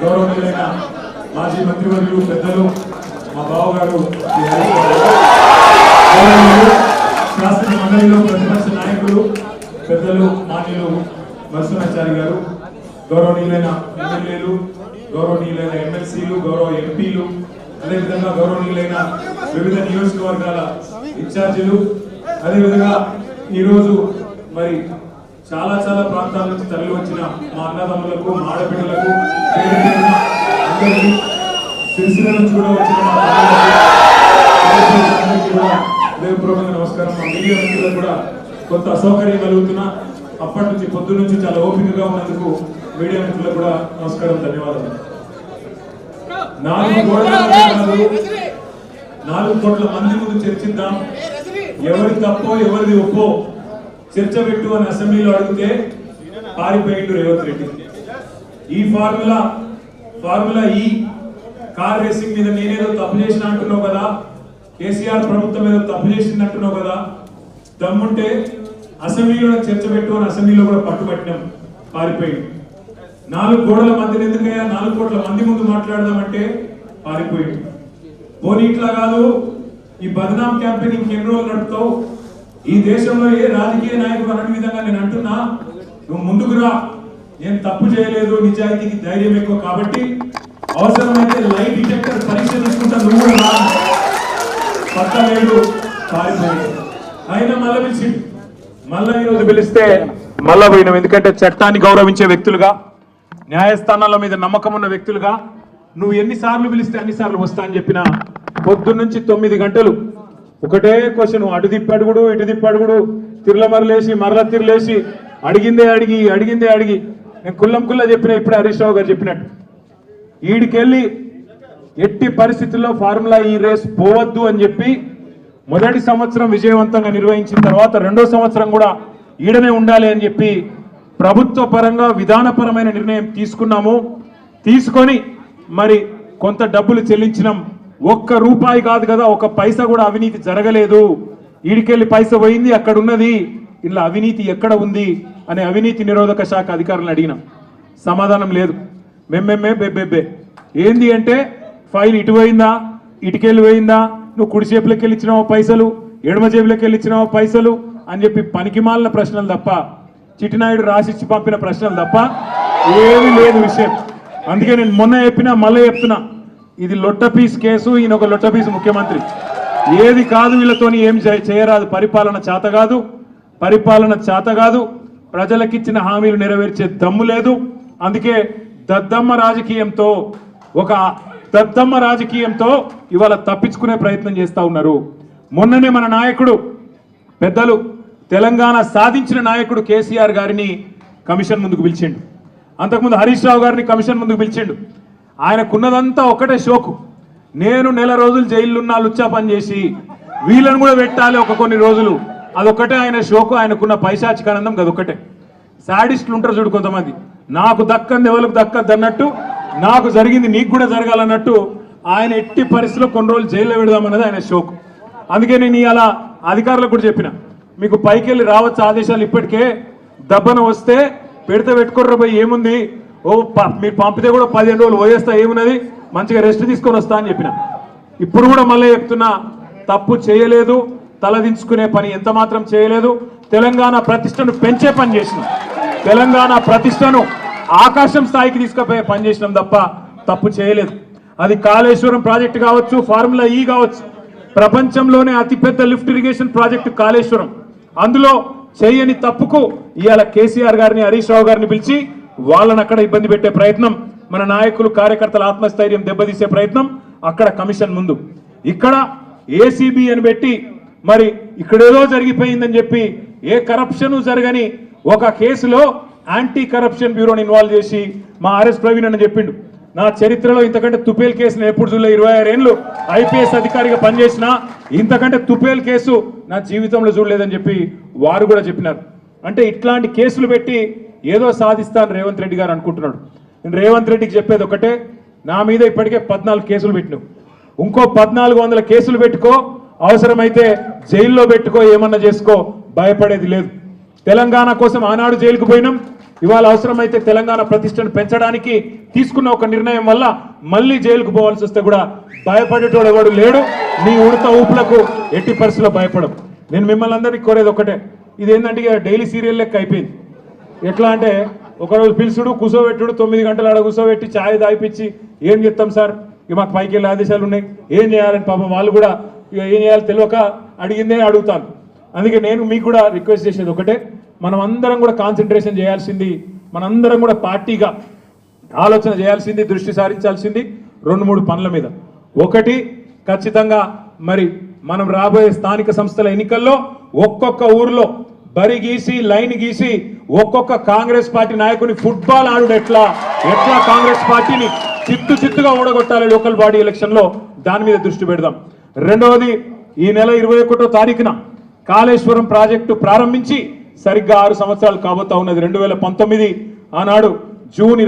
గౌరవనీయులైన మాజీ మంత్రివర్యులు పెద్దలు మా బావగారు శాసన మండలిలో ప్రతిపక్ష నాయకులు పెద్దలు మాన్యులు నరసింహాచారి గారు, గౌరవనీయులైన ఎమ్మెల్యేలు, గౌరవనీయులైన ఎమ్మెల్సీలు, గౌరవ ఎంపీలు, అదేవిధంగా గౌరవనీయులైన వివిధ నియోజకవర్గాల ఇన్ఛార్జీలు, అదేవిధంగా ఈరోజు మరి చాలా చాలా ప్రాంతాల నుంచి తరలి వచ్చిన మా అన్నదమ్ములకు, మా ఆడపిల్లలకు, అందరికీ సిరిసిల్ల నుంచి కూడా వచ్చిన మా అందరికీ కూడా హృదయపూర్వకంగా నమస్కారం. మా మీడియా మిత్రులకు కూడా కొంత అసౌకర్యం కలుగుతున్నా అప్పటి నుంచి పొద్దు నుంచి చాలా ఓపికగా ఉన్నందుకు మీడియా మిత్రులకు కూడా నమస్కారం, ధన్యవాదాలు. 4 కోట్ల మంది ముందు చర్చిద్దాం, ఎవరి తప్పో ఎవరిది ఒప్పో చర్చ పెట్టు అని అసెంబ్లీలో అడిగితే పారిపోయిండు రేవంత్ రెడ్డి. ఈ ఫార్ములా ఈ కార్ రేసింగ్ మీద నేనేదో తప్పు చేసిన అంటున్నావు కదా, కేసీఆర్ ప్రభుత్వం ఏదో తప్పు చేసింది అంటున్నావు కదా, దమ్ముంటే అసెంబ్లీలో చర్చ పెట్టు అని అసెంబ్లీలో కూడా పట్టుబట్టినాం, పారిపోయింది. 4 గోడల మధ్యన ఎందుకయ్యా 4 కోట్ల మంది ముందు మాట్లాడదామంటే పారిపోయింది. పోనీ ఇట్లా కాదు, ఈ బద్నాం క్యాంపెయిన్ ఇంకెన్ని రోజులు నడుపుతావు, ఈ దేశంలో ఏ రాజకీయ నాయకుడు అన్న విధంగా నేను అంటున్నా, నువ్వు ముందుకు రా, నేను తప్పు చేయలేదు, నిజాయితీకి ధైర్యం ఎక్కువ కాబట్టి అవసరమైతే లైట్ డిటెక్టర్ పరీక్ష తీసుకుంటా, నువ్వు కూడా రా. పక్క వేడు పారిపోయాడు. అయినా మళ్ళీ పిలిచి మళ్ళా ఈరోజు పిలిస్తే మళ్ళా పోయినాం. ఎందుకంటే చట్టాన్ని గౌరవించే వ్యక్తులుగా, న్యాయస్థానాల మీద నమ్మకం ఉన్న వ్యక్తులుగా నువ్వు ఎన్నిసార్లు పిలిస్తే అన్నిసార్లు వస్తా అని చెప్పిన పొద్దున్నుంచి 9 గంటలు ఒకటే క్వశ్చన్, అటు తిప్పడుగుడు ఇటు తిప్పడుగుడు, తిరులమరలేసి మరల తిరలేసి అడిగిందే అడిగి నేను కుల్లం చెప్పిన ఇప్పుడే హరీష్ రావు గారు చెప్పినట్టు ఈడికెళ్ళి ఎట్టి పరిస్థితుల్లో ఫార్ములా ఈ రేస్ పోవద్దు అని చెప్పి మొదటి సంవత్సరం విజయవంతంగా నిర్వహించిన తర్వాత 2వ సంవత్సరం కూడా ఈడనే ఉండాలి అని చెప్పి ప్రభుత్వ పరంగా విధానపరమైన నిర్ణయం తీసుకున్నాము. తీసుకొని మరి కొంత డబ్బులు చెల్లించినాం. 1 రూపాయి కాదు కదా, 1 పైసా కూడా అవినీతి జరగలేదు. ఈడికెళ్ళి పైసా పోయింది, అక్కడ ఉన్నది, ఇలా అవినీతి ఎక్కడ ఉంది అనే అవినీతి నిరోధక శాఖ అధికారులను అడిగినాం, సమాధానం లేదు. బెబ్బెబ్బే ఏంది అంటే ఫైల్ ఇటు పోయిందా, ఇటుకెళ్ళి పోయిందా, నువ్వు కుడి చేపులకి వెళ్ళి ఇచ్చినావా పైసలు, ఎడమ జేబులకి వెళ్ళి ఇచ్చినావా పైసలు అని చెప్పి పనికిమాలిన ప్రశ్నలు తప్ప, చిట్టినాయుడు రాసిచ్చి పంపిన ప్రశ్నలు తప్ప ఏమీ లేదు విషయం. అందుకే నేను మొన్న చెప్పినా మళ్ళీ చెప్తున్నా, ఇది లొట్టపీస్ కేసు, ఈయన ఒక లొట్టపీస్ ముఖ్యమంత్రి. ఏది కాదు వీళ్ళతోని ఏం చేయరాదు, పరిపాలన చేత కాదు, ప్రజలకిచ్చిన హామీలు నెరవేర్చే దమ్ము లేదు. అందుకే దద్దమ్మ రాజకీయంతో ఇవాళ తప్పించుకునే ప్రయత్నం చేస్తా ఉన్నారు. మొన్ననే మన నాయకుడు పెద్దలు తెలంగాణ సాధించిన నాయకుడు కేసీఆర్ గారిని కమిషన్ ముందుకు పిలిచిండు, అంతకుముందు హరీష్ రావు గారిని కమిషన్ ముందుకు పిలిచిండు. ఆయనకున్నదంతా ఒకటే షోకు, నేను నెల రోజులు జైలున్నా లుచ్చా పని చేసి వీళ్ళని కూడా పెట్టాలి కొన్ని రోజులు, అదొక్కటే ఆయన షోకు. ఆయనకున్న పైశాచికానందం అదొక్కటే. సాడిస్టులు ఉంటారు చూడు కొంతమంది, నాకు దక్కంది ఎవరికి దక్కద్దు అన్నట్టు, నాకు జరిగింది నీకు కూడా జరగాలన్నట్టు ఆయన ఎట్టి పరిస్థితిలో కొన్ని రోజులు జైల్లో పెడదామన్నది ఆయన షోకు. అందుకే నేను ఇలా అధికారులకు కూడా చెప్పిన, మీకు పైకి వెళ్ళి రావచ్చు ఆదేశాలు, ఇప్పటికే దబ్బన వస్తే పెట్టుకోర్ర పోయి ఏముంది, మీరు పంపితే కూడా 15 రోజులు పోయేస్తా, ఏమున్నది, మంచిగా రెస్ట్ తీసుకొని వస్తా అని చెప్పిన. ఇప్పుడు కూడా మళ్ళీ చెప్తున్నా, తప్పు చేయలేదు, తలదించుకునే పని ఎంత మాత్రం చేయలేదు. తెలంగాణ ప్రతిష్టను పెంచే పని చేసినాం, తెలంగాణ ప్రతిష్టను ఆకాశం స్థాయికి తీసుకుపోయే పని చేసినాం తప్ప తప్పు చేయలేదు. అది కాళేశ్వరం ప్రాజెక్టు కావచ్చు, ఫార్ములా ఈ కావచ్చు, ప్రపంచంలోనే అతిపెద్ద లిఫ్ట్ ఇరిగేషన్ ప్రాజెక్టు కాళేశ్వరం. అందులో చేయని తప్పుకు ఇవాళ కేసీఆర్ గారిని, హరీష్ రావు గారిని పిలిచి వాళ్ళని అక్కడ ఇబ్బంది పెట్టే ప్రయత్నం, మన నాయకులు కార్యకర్తల ఆత్మస్థైర్యం దెబ్బతీసే ప్రయత్నం అక్కడ కమిషన్ ముందు. ఇక్కడ ఏసీబీ అని పెట్టి మరి ఇక్కడేదో జరిగిపోయిందని చెప్పి ఏ కరప్షన్ జరగని ఒక కేసులో యాంటీ కరప్షన్ బ్యూరోని ఇన్వాల్వ్ చేసి మా ఆర్ఎస్ ప్రవీణ్ అని చెప్పిండు, నా చరిత్రలో ఇంతకంటే తుపేల్ కేసును ఎప్పుడు చూడలే, 26 ఏళ్ళు ఐపీఎస్ అధికారిగా పనిచేసిన ఇంతకంటే తుపేల్ కేసు నా జీవితంలో చూడలేదని చెప్పి వారు కూడా చెప్పినారు. అంటే ఇట్లాంటి కేసులు పెట్టి ఏదో సాధిస్తాను రేవంత్ రెడ్డి గారు అనుకుంటున్నాడు. నేను రేవంత్ రెడ్డికి చెప్పేది ఒకటే, నా మీద ఇప్పటికే 14 కేసులు పెట్టినావు, ఇంకో 1400 కేసులు పెట్టుకో, అవసరమైతే జైల్లో పెట్టుకో, ఏమన్నా చేసుకో, భయపడేది లేదు. తెలంగాణ కోసం ఆనాడు జైలుకు పోయినాం, ఇవాళ అవసరమైతే తెలంగాణ ప్రతిష్టను పెంచడానికి తీసుకున్న ఒక నిర్ణయం వల్ల మళ్ళీ జైలుకు పోవాల్సి వస్తే కూడా భయపడేటోడు ఎవడు లేడు. నీ ఉడత ఊపులకు ఎట్టి పరిస్థితుల్లో భయపడం. నేను మిమ్మల్ని అందరినీ కోరేది ఒకటే, ఇదేంటంటే ఇక డైలీ సీరియల్ లెక్క అయిపోయింది. ఎట్లా అంటే ఒకరోజు పిలుచుడు కూర్చోబెట్టుడు 9 గంటలు ఆడ కూర్చోబెట్టి ఛాయ్ తాగిపించి ఏం చెప్తాం సార్ ఇక మాకు పైకి వెళ్ళే ఆదేశాలు ఉన్నాయి ఏం చేయాలని పాపం వాళ్ళు కూడా ఇక ఏం చేయాలో తెలియక అడిగిందే అడుగుతాను. అందుకే నేను మీకు కూడా రిక్వెస్ట్ చేసేది ఒకటే, మనం అందరం కూడా కాన్సన్ట్రేషన్ చేయాల్సింది, మనందరం కూడా పార్టీగా ఆలోచన చేయాల్సింది, దృష్టి సారించాల్సింది 2-3 పనుల మీద. ఒకటి, ఖచ్చితంగా మరి మనం రాబోయే స్థానిక సంస్థల ఎన్నికల్లో ఒక్కొక్క ఊర్లో బరి గీసి లైన్ గీసి ఒక్కొక్క కాంగ్రెస్ పార్టీ నాయకుని ఫుట్బాల్ ఆడుడు ఎట్లా కాంగ్రెస్ పార్టీని చిత్తుగా ఓడగొట్టాలి లోకల్ బాడీ ఎలక్షన్ లో, దాని మీద దృష్టి పెడదాం. రెండవది, ఈ నెల 21వ తారీఖున కాళేశ్వరం ప్రాజెక్టు ప్రారంభించి సరిగ్గా 6 సంవత్సరాలు కాబోతా ఉన్నది. 2019 ఆనాడు జూన్